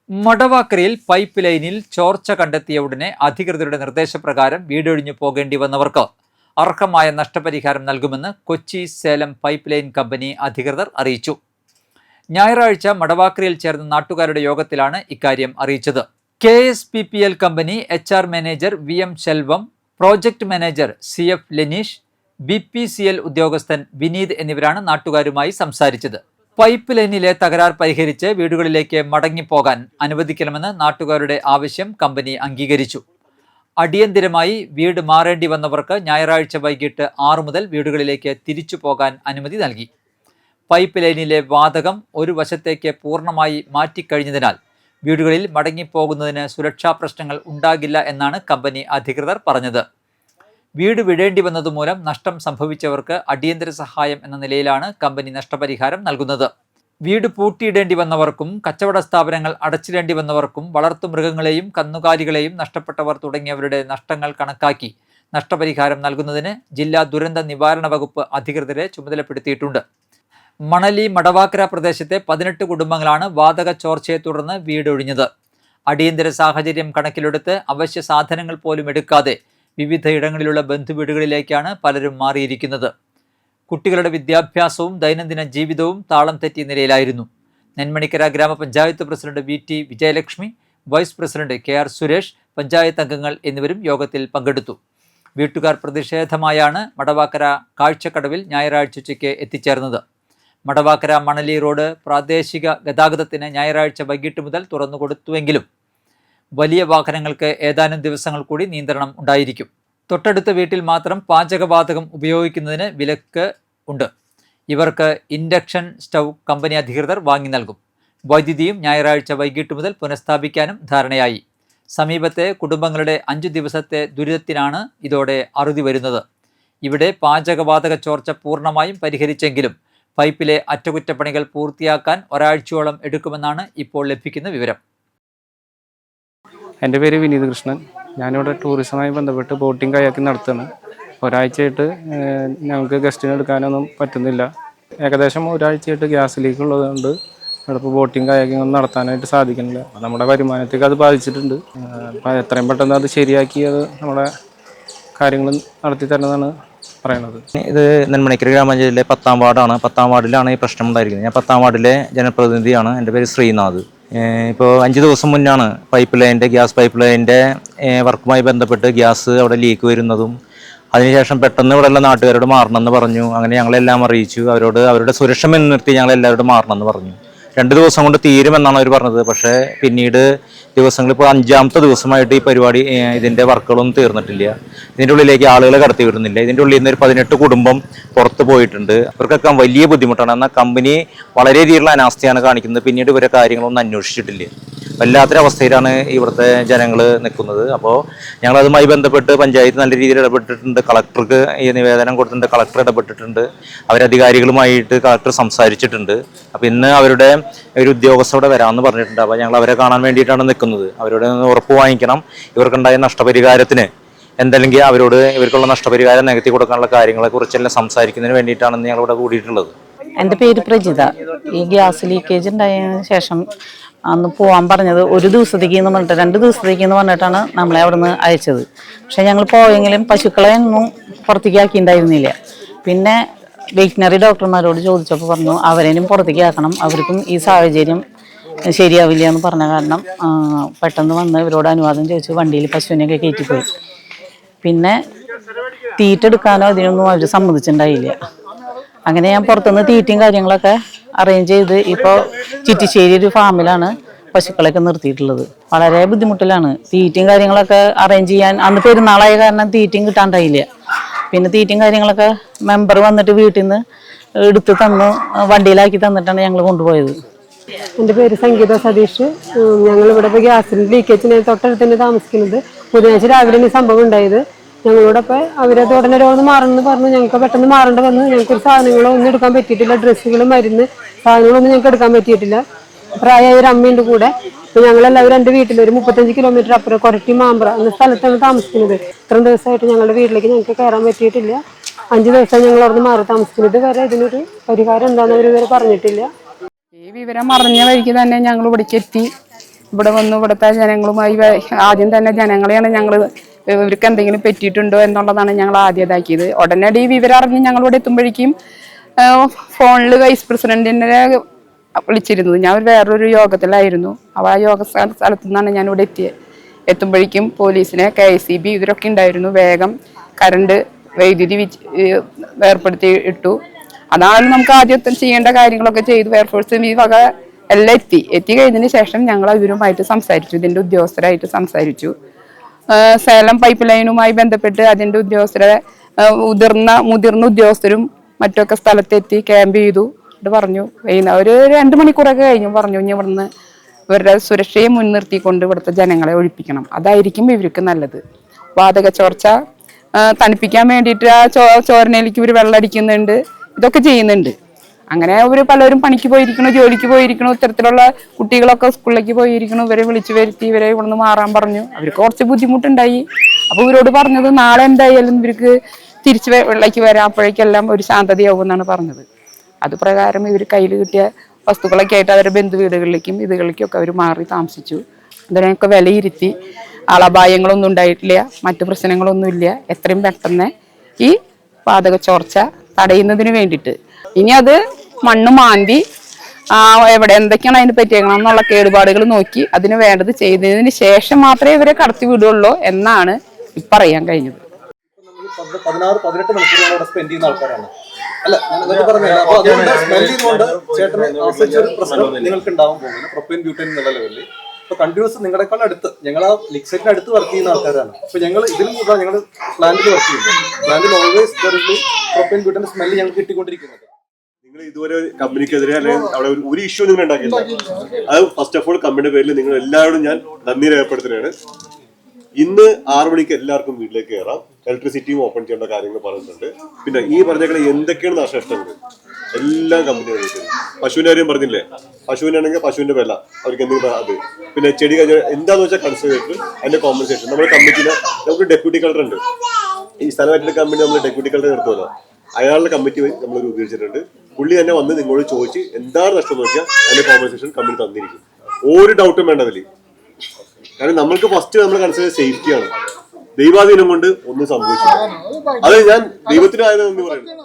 മടവാക്കരയിൽ pipe ലൈനിൽ ചോർച്ച കണ്ടെത്തിയ ഉടനെ അധികൃതരുടെ നിർദ്ദേശപ്രകാരം വീടൊഴിഞ്ഞു പോകേണ്ടി വന്നവർക്ക് അർഹമായ നഷ്ടപരിഹാരം നൽകുമെന്ന് Kochi Salem pipe line company അധികൃതർ അറിയിച്ചു. ഞായറാഴ്ച മടവാക്കരയിൽ ചേർന്ന നാട്ടുകാരുടെ യോഗത്തിലാണ് ഇക്കാര്യം അറിയിച്ചത്. KSPPL company HR manager VM Selvam, project manager CF Leneesh, BPCL ഉദ്യോഗസ്ഥൻ വിനീത് എന്നിവരാണ് നാട്ടുകാരുമായി സംസാരിച്ചത്. പൈപ്പ് ലൈനിലെ തകരാർ പരിഹരിച്ച് വീടുകളിലേക്ക് മടങ്ങിപ്പോകാൻ അനുവദിക്കണമെന്ന് നാട്ടുകാരുടെ ആവശ്യം കമ്പനി അംഗീകരിച്ചു. അടിയന്തിരമായി വീട് മാറേണ്ടി വന്നവർക്ക് ഞായറാഴ്ച വൈകിട്ട് 6 മുതൽ വീടുകളിലേക്ക് തിരിച്ചു പോകാൻ അനുമതി നൽകി. പൈപ്പ് ലൈനിലെ വാതകം ഒരു വശത്തേക്ക് പൂർണ്ണമായി മാറ്റിക്കഴിഞ്ഞതിനാൽ വീടുകളിൽ മടങ്ങിപ്പോകുന്നതിന് സുരക്ഷാ പ്രശ്നങ്ങൾ ഉണ്ടാകില്ല എന്നാണ് കമ്പനി അധികൃതർ പറഞ്ഞത്. വീട് വിടേണ്ടി വന്നതുമൂലം നഷ്ടം സംഭവിച്ചവർക്ക് അടിയന്തര സഹായം എന്ന നിലയിലാണ് കമ്പനി നഷ്ടപരിഹാരം നൽകുന്നത്. വീട് പൂട്ടിയിടേണ്ടി വന്നവർക്കും കച്ചവട സ്ഥാപനങ്ങൾ അടച്ചിടേണ്ടി വന്നവർക്കും വളർത്തുമൃഗങ്ങളെയും കന്നുകാലികളെയും നഷ്ടപ്പെട്ടവർ തുടങ്ങിയവരുടെ നഷ്ടങ്ങൾ കണക്കാക്കി നഷ്ടപരിഹാരം നൽകുന്നതിന് ജില്ലാ ദുരന്ത നിവാരണ വകുപ്പ് അധികൃതരെ ചുമതലപ്പെടുത്തിയിട്ടുണ്ട്. മണലി മടവാക്കര പ്രദേശത്തെ 18 കുടുംബങ്ങളാണ് വാതക ചോർച്ചയെ തുടർന്ന് വീടൊഴിഞ്ഞത്. അടിയന്തര സാഹചര്യം കണക്കിലെടുത്ത് അവശ്യ സാധനങ്ങൾ പോലും എടുക്കാതെ വിവിധ ഇടങ്ങളിലുള്ള ബന്ധുവീടുകളിലേക്കാണ് പലരും മാറിയിരിക്കുന്നത്. കുട്ടികളുടെ വിദ്യാഭ്യാസവും ദൈനംദിന ജീവിതവും താളം തെറ്റിയ നിലയിലായിരുന്നു. നെന്മണിക്കര ഗ്രാമപഞ്ചായത്ത് president VT Vijayalakshmi, vice president KR Suresh, panchayat അംഗങ്ങൾ എന്നിവരും യോഗത്തിൽ പങ്കെടുത്തു. വീട്ടുകാർ പ്രതിഷേധമായാണ് മടവാക്കര കാഴ്ചക്കടവിൽ ഞായറാഴ്ച ഉച്ചയ്ക്ക് എത്തിച്ചേർന്നത്. മടവാക്കര മണലി റോഡ് പ്രാദേശിക ഗതാഗതത്തിന് ഞായറാഴ്ച വൈകിട്ട് മുതൽ തുറന്നുകൊടുത്തുവെങ്കിലും വലിയ വാഹനങ്ങൾക്ക് ഏതാനും ദിവസങ്ങൾ കൂടി നിയന്ത്രണം ഉണ്ടായിരിക്കും. തൊട്ടടുത്ത വീട്ടിൽ മാത്രം പാചകവാതകം ഉപയോഗിക്കുന്നതിന് വിലക്ക് ഉണ്ട്. ഇവർക്ക് ഇൻഡക്ഷൻ സ്റ്റൗ കമ്പനി അധികൃതർ വാങ്ങി നൽകും. വൈദ്യുതിയും ഞായറാഴ്ച വൈകിട്ട് മുതൽ പുനഃസ്ഥാപിക്കാനും ധാരണയായി. സമീപത്തെ കുടുംബങ്ങളുടെ 5 ദിവസത്തെ ദുരിതത്തിനാണ് ഇതോടെ അറുതി വരുന്നത്. ഇവിടെ പാചകവാതക ചോർച്ച പൂർണ്ണമായും പരിഹരിച്ചെങ്കിലും പൈപ്പിലെ അറ്റകുറ്റപ്പണികൾ പൂർത്തിയാക്കാൻ ഒരാഴ്ചയോളം എടുക്കുമെന്നാണ് ഇപ്പോൾ ലഭിക്കുന്ന വിവരം. എൻ്റെ പേര് വിനീത് കൃഷ്ണൻ. ഞാനിവിടെ ടൂറിസവുമായി ബന്ധപ്പെട്ട് ബോട്ടിംഗ് കയാക്കിംഗ് നടത്തുന്നു. ഒരാഴ്ചയായിട്ട് ഞങ്ങൾക്ക് ഗസ്റ്റിനെ എടുക്കാനൊന്നും പറ്റുന്നില്ല. ഏകദേശം ഒരാഴ്ചയായിട്ട് ഗ്യാസ് ലീക്ക് ഉള്ളതുകൊണ്ട് ഇവിടെ ബോട്ടിംഗ് കയാക്കിംഗ് ഒന്നും നടത്താനായിട്ട് സാധിക്കുന്നില്ല. നമ്മുടെ വരുമാനത്തേക്ക് അത് ബാധിച്ചിട്ടുണ്ട്. അപ്പോൾ എത്രയും പെട്ടെന്ന് അത് ശരിയാക്കി അത് നമ്മുടെ കാര്യങ്ങൾ നടത്തി തരണമെന്നാണ് പറയുന്നത്. ഇത് നെന്മണിക്കര ഗ്രാമപഞ്ചായത്തിലെ 10-ാം വാർഡാണ്. 10-ാം വാർഡിലാണ് ഈ പ്രശ്നം ഉണ്ടായിരിക്കുന്നത്. ഞാൻ 10-ാം വാർഡിലെ ജനപ്രതിനിധിയാണ്. എൻ്റെ പേര് ശ്രീനാഥ്. ഇപ്പോൾ 5 ദിവസം മുന്നാണ് ഗ്യാസ് പൈപ്പ് ലൈനിൻ്റെ വർക്കുമായി ബന്ധപ്പെട്ട് ഗ്യാസ് അവിടെ ലീക്ക് വരുന്നതും അതിനുശേഷം പെട്ടെന്ന് ഇവിടെയുള്ള നാട്ടുകാരോട് മാറണമെന്ന് പറഞ്ഞു. അങ്ങനെ ഞങ്ങളെല്ലാം അറിയിച്ചു. അവരുടെ സുരക്ഷ മുൻനിർത്തി ഞങ്ങളെല്ലാവരോടും മാറണമെന്ന് പറഞ്ഞു. 2 ദിവസം കൊണ്ട് തീരുമെന്നാണ് അവർ പറഞ്ഞത്. പക്ഷേ പിന്നീട് ദിവസങ്ങൾ ഇപ്പോൾ 5-ാമത്തെ ദിവസമായിട്ട് ഈ പരിപാടി ഇതിൻ്റെ വർക്കുകളൊന്നും തീർന്നിട്ടില്ല. ഇതിൻ്റെ ഉള്ളിലേക്ക് ആളുകളെ കടത്തി വിടുന്നില്ല. ഇതിൻ്റെ ഉള്ളിൽ നിന്ന് ഒരു 18 കുടുംബം പുറത്ത് പോയിട്ടുണ്ട്. അവർക്കൊക്കെ വലിയ ബുദ്ധിമുട്ടാണ്. എന്നാൽ കമ്പനി വളരെയധികമുള്ള അനാസ്ഥയാണ് കാണിക്കുന്നത്. പിന്നീട് ഇവരെ കാര്യങ്ങളൊന്നും അന്വേഷിച്ചിട്ടില്ല. വല്ലാത്തൊരവസ്ഥയിലാണ് ഇവിടുത്തെ ജനങ്ങൾ നിൽക്കുന്നത്. അപ്പോൾ ഞങ്ങളതുമായി ബന്ധപ്പെട്ട് പഞ്ചായത്ത് നല്ല രീതിയിൽ ഇടപെട്ടിട്ടുണ്ട്. കളക്ടർക്ക് ഈ നിവേദനം കൊടുത്തിട്ടുണ്ട്. കളക്ടർ ഇടപെട്ടിട്ടുണ്ട്. അവരധികാരികളുമായിട്ട് കളക്ടർ സംസാരിച്ചിട്ടുണ്ട്. അപ്പോൾ ഇന്ന് അവരുടെ ഒരു ഉദ്യോഗസ്ഥരോടെ വരാമെന്ന് പറഞ്ഞിട്ടുണ്ട്. അപ്പോൾ ഞങ്ങൾ അവരെ കാണാൻ വേണ്ടിയിട്ടാണ് നിൽക്കുന്നത്. അവരോട് ഉറപ്പ് വാങ്ങിക്കണം. ഇവർക്കുണ്ടായ നഷ്ടപരിഹാരത്തിന് എന്തെങ്കിലും ഇവർക്കുള്ള നഷ്ടപരിഹാരം നികത്തി കൊടുക്കാനുള്ള കാര്യങ്ങളെക്കുറിച്ചെല്ലാം സംസാരിക്കുന്നതിന് വേണ്ടിയിട്ടാണ് ഞങ്ങളിവിടെ കൂടിയിട്ടുള്ളത്. എൻ്റെ പേര് പ്രജിത. ഈ ഗ്യാസ് ലീക്കേജ് ഉണ്ടായതിനു ശേഷം അന്ന് പോകാൻ പറഞ്ഞത് 1 ദിവസത്തേക്ക് എന്ന് പറഞ്ഞിട്ട് 2 ദിവസത്തേക്ക് എന്ന് പറഞ്ഞിട്ടാണ് നമ്മളെ അവിടെ നിന്ന് അയച്ചത്. പക്ഷെ ഞങ്ങൾ പോയെങ്കിലും പശുക്കളെ ഒന്നും പുറത്തേക്ക് ആക്കിയിട്ടുണ്ടായിരുന്നില്ല. പിന്നെ വെറ്റിനറി ഡോക്ടർമാരോട് ചോദിച്ചപ്പോൾ പറഞ്ഞു അവരേനും പുറത്തേക്ക് ആക്കണം, അവർക്കും ഈ സാഹചര്യം ശരിയാവില്ല എന്ന് പറഞ്ഞ കാരണം പെട്ടെന്ന് വന്ന് ഇവരോട് അനുവാദം ചോദിച്ചു വണ്ടിയിൽ പശുവിനെയൊക്കെ കയറ്റിപ്പോയി. പിന്നെ തീറ്റെടുക്കാനോ അതിനൊന്നും അവർ സമ്മതിച്ചിട്ടുണ്ടായില്ല. അങ്ങനെ ഞാൻ പുറത്തുനിന്ന് തീറ്റയും കാര്യങ്ങളൊക്കെ അറേഞ്ച് ചെയ്ത് ഇപ്പോൾ ചിറ്റിശ്ശേരി ഒരു ഫാമിലാണ് പശുക്കളൊക്കെ നിർത്തിയിട്ടുള്ളത്. വളരെ ബുദ്ധിമുട്ടിലാണ്. തീറ്റയും കാര്യങ്ങളൊക്കെ അറേഞ്ച് ചെയ്യാൻ അന്ന് പെരുന്നാളായ കാരണം തീറ്റയും കിട്ടാണ്ടായില്ല. പിന്നെ തീറ്റയും കാര്യങ്ങളൊക്കെ മെമ്പർ വന്നിട്ട് വീട്ടിൽ നിന്ന് എടുത്ത് തന്നു, വണ്ടിയിലാക്കി തന്നിട്ടാണ് ഞങ്ങൾ കൊണ്ടുപോയത്. എൻ്റെ പേര് സംഗീത സതീഷ്. ഞങ്ങളിവിടെ ഇപ്പോൾ ഗ്യാസിൻ്റെ ലീക്കേജിന് തൊട്ടടുത്ത് തന്നെ താമസിക്കുന്നത്. ബുധനാഴ്ച രാവിലെ ഈ സംഭവം ഉണ്ടായത്. ഞങ്ങളോടൊപ്പം അവരത് ഉടനെ രോഗം മാറണമെന്ന് പറഞ്ഞു. ഞങ്ങൾക്ക് പെട്ടെന്ന് മാറേണ്ടി വന്നു. ഞങ്ങൾക്കൊരു സാധനങ്ങളോ ഒന്നും എടുക്കാൻ പറ്റിയിട്ടില്ല. ഡ്രസ്സുകൾ, മരുന്ന് സാധനങ്ങളൊന്നും ഞങ്ങൾക്ക് എടുക്കാൻ പറ്റിയിട്ടില്ല. പ്രായമായ ഒരു അമ്മയുണ്ട് കൂടെ. അപ്പോൾ ഞങ്ങളെല്ലാവരും എൻ്റെ വീട്ടിൽ ഒരു 35 കിലോമീറ്റർ അപ്പുറം കൊരട്ടി മാമ്പ്ര എന്ന സ്ഥലത്താണ് താമസിക്കുന്നത്. ഇത്രയും ദിവസമായിട്ട് ഞങ്ങളുടെ വീട്ടിലേക്ക് ഞങ്ങൾക്ക് കയറാൻ പറ്റിയിട്ടില്ല. 5 ദിവസം ഞങ്ങൾ അവിടെ മാറി താമസിക്കുന്നത്. വരെ ഇതിനൊരു പരിഹാരം എന്താണെന്ന് അവർ ഇതുവരെ പറഞ്ഞിട്ടില്ല. ഈ വിവരം അറിഞ്ഞ വഴിക്ക് തന്നെ ഞങ്ങൾ ഇവിടേക്ക് എത്തി. ഇവിടെ വന്നു ഇവിടുത്തെ ജനങ്ങളുമായി ആദ്യം തന്നെ ജനങ്ങളെയാണ് ഞങ്ങൾ ഇവർക്ക് എന്തെങ്കിലും പറ്റിയിട്ടുണ്ടോ എന്നുള്ളതാണ് ഞങ്ങൾ ആദ്യം ഇതാക്കിയത്. ഉടനടി വിവരം അറിഞ്ഞ് ഞങ്ങളിവിടെ എത്തുമ്പോഴേക്കും ഫോണിൽ വൈസ് പ്രസിഡന്റിനെ വിളിച്ചിരുന്നത്. ഞാൻ വേറൊരു യോഗത്തിലായിരുന്നു. ആ യോഗ സ്ഥലത്തു നിന്നാണ് ഞാനിവിടെ എത്തുമ്പോഴേക്കും പോലീസിനെ KSEB ഇവരൊക്കെ ഉണ്ടായിരുന്നു. വേഗം കറണ്ട് വൈദ്യുതി ഏർപ്പെടുത്തി ഇട്ടു. അതാണ് നമുക്ക് ആദ്യം ചെയ്യേണ്ട കാര്യങ്ങളൊക്കെ ചെയ്തു. ഫയർഫോഴ്സ് ഈ വക എല്ലാം എത്തി കഴിഞ്ഞതിന് ശേഷം ഞങ്ങൾ ഇവരുമായിട്ട് സംസാരിച്ചു, ഇതിൻ്റെ ഉദ്യോഗസ്ഥരായിട്ട് സംസാരിച്ചു. സേലം പൈപ്പ് ലൈനുമായി ബന്ധപ്പെട്ട് അതിൻ്റെ ഉദ്യോഗസ്ഥരെ മുതിർന്ന ഉദ്യോഗസ്ഥരും മറ്റൊക്കെ സ്ഥലത്തെത്തി ക്യാമ്പ് ചെയ്തു. ഇത് പറഞ്ഞു ഒരു 2 മണിക്കൂറൊക്കെ കഴിഞ്ഞു പറഞ്ഞു ഇനി ഇവിടുന്ന് ഇവരുടെ സുരക്ഷയെ മുൻനിർത്തിക്കൊണ്ട് ഇവിടുത്തെ ജനങ്ങളെ ഒഴിപ്പിക്കണം, അതായിരിക്കും ഇവർക്ക് നല്ലത്. വാതക ചോർച്ച തണുപ്പിക്കാൻ വേണ്ടിയിട്ട് ആ ചോരനയിലേക്ക് ഇവർ വെള്ളമടിക്കുന്നുണ്ട്, ഇതൊക്കെ ചെയ്യുന്നുണ്ട്. അങ്ങനെ ഇവർ പലരും പണിക്ക് പോയിരിക്കണു, ജോലിക്ക് പോയിരിക്കണു, ഇത്തരത്തിലുള്ള കുട്ടികളൊക്കെ സ്കൂളിലേക്ക് പോയിരിക്കണു. ഇവരെ വിളിച്ചു വരുത്തി ഇവരെ ഇവിടുന്ന് മാറാൻ പറഞ്ഞു. അവർക്ക് കുറച്ച് ബുദ്ധിമുട്ടുണ്ടായി. അപ്പോൾ ഇവരോട് പറഞ്ഞത് നാളെ എന്തായാലും ഇവർക്ക് തിരിച്ച് വെള്ളയ്ക്ക് വരാം, അപ്പോഴേക്കെല്ലാം ഒരു ശാന്തതയാവും എന്നാണ് പറഞ്ഞത്. അത് പ്രകാരം ഇവർ കയ്യിൽ കിട്ടിയ വസ്തുക്കളൊക്കെ ആയിട്ട് അവരുടെ ബന്ധു വീടുകളിലേക്കും ഒക്കെ അവർ മാറി താമസിച്ചു. അതിനൊക്കെ വിലയിരുത്തി ആളപായങ്ങളൊന്നും ഉണ്ടായിട്ടില്ല, മറ്റു പ്രശ്നങ്ങളൊന്നുമില്ല. എത്രയും പെട്ടെന്ന് ഈ വാതക ചോർച്ച തടയുന്നതിന് വേണ്ടിയിട്ട് ഇനി അത് മണ്ണ് മാന്തി എവിടെ എന്തൊക്കെയാണ് അതിന് പറ്റിയേക്കണം എന്നുള്ള കേടുപാടുകൾ നോക്കി അതിന് വേണ്ടത് ചെയ്തതിന് ശേഷം മാത്രമേ ഇവരെ കടത്തി വിടുള്ളൂ എന്നാണ് പറയാൻ കഴിഞ്ഞത്. 16-18 മണിക്കൂർ സ്പെൻഡ് ചെയ്യുന്ന ആൾക്കാരാണ് അല്ല, പറഞ്ഞല്ലോ. അപ്പൊ അതുകൊണ്ട് സ്മെൽ ചെയ്തുകൊണ്ട് ചേട്ടന് ഒരു പ്രശ്നം നിങ്ങൾക്ക് ഉണ്ടാവാൻ പോകുന്നത് പ്രൊപ്പൈൻ ബ്യൂട്ടൈൻ എന്നുള്ള ലെവലിൽ ഇപ്പൊ കണ്ടിന്യൂസ് നിങ്ങളെക്കാൾ അടുത്ത് ഞങ്ങൾ ആ ലിക്സൈറ്റിന് അടുത്ത് വർക്ക് ചെയ്യുന്ന ആൾക്കാരാണ്. അപ്പൊ ഞങ്ങൾ ഇതിലും കൂടുതൽ ഞങ്ങൾ പ്ലാന്റിൽ വർക്ക് ചെയ്യുന്നത്. പ്ലാന്റിൽ ഓൾവേസ് പ്രൊപ്പൈൻ ബ്യൂട്ടൈൻ സ്മെല്ല് ഞങ്ങൾക്ക് കിട്ടിക്കൊണ്ടിരിക്കുന്നത്. നിങ്ങൾ ഇതുവരെ കമ്പനിക്കെതിരെ അല്ലെങ്കിൽ അവിടെ ഒരു ഇഷ്യൂ നിങ്ങൾ ഉണ്ടാക്കിയില്ല. അത് ഫസ്റ്റ് ഓഫ് ഓൾ കമ്പനിയുടെ പേരിൽ നിങ്ങൾ എല്ലാവരോടും ഞാൻ നന്ദി രേഖപ്പെടുത്തുകയാണ്. ഇന്ന് 6 മണിക്ക് എല്ലാവർക്കും വീട്ടിലേക്ക് കയറാം. ഇലക്ട്രിസിറ്റിയും ഓപ്പൺ ചെയ്യേണ്ട കാര്യങ്ങൾ പറഞ്ഞിട്ടുണ്ട്. പിന്നെ ഈ പറഞ്ഞേക്കളെ എന്തൊക്കെയാണ് നാശനഷ്ടങ്ങൾ എല്ലാം കമ്പനി അറിയിച്ചത്. പശുവിന്റെ കാര്യം പറഞ്ഞില്ലേ, പശുവിനാണെങ്കിൽ പശുവിന്റെ വില അവർക്ക് എന്തെങ്കിലും അത്, പിന്നെ ചെടി കഴിഞ്ഞാൽ എന്താന്ന് വെച്ചാൽ കൺസർവേറ്റർ അതിന്റെ കോമ്പൻസേഷൻ. നമ്മുടെ കമ്മിറ്റിയിൽ നമുക്ക് ഡെപ്യൂട്ടി കളക്ടർ ഉണ്ട്. ഈ സ്ഥലമായിട്ടുള്ള കമ്പനി നമ്മൾ ഡെപ്യൂട്ടി കളക്ടർ നിർത്തുമല്ലോ, അയാളുടെ കമ്മിറ്റി നമ്മൾ രൂപീകരിച്ചിട്ടുണ്ട്. പുള്ളി തന്നെ വന്ന് നിങ്ങളോട് ചോദിച്ച് എന്താണ് നഷ്ടം നോക്കിയാൽ അതിന്റെ കോമ്പൻസേഷൻ കമ്പനി തന്നിരിക്കും. ഒരു ഡൗട്ടും വേണ്ട അതിൽ. കാരണം നമ്മൾക്ക് ഫസ്റ്റ് നമ്മൾ കൺസിഡർ സേഫ്റ്റിയാണ്. ദൈവാധീനം കൊണ്ട് ഒന്നും സംഭവിച്ചില്ല. അത് ഞാൻ ദൈവത്തിനായത് എന്ന് പറയുന്നത്.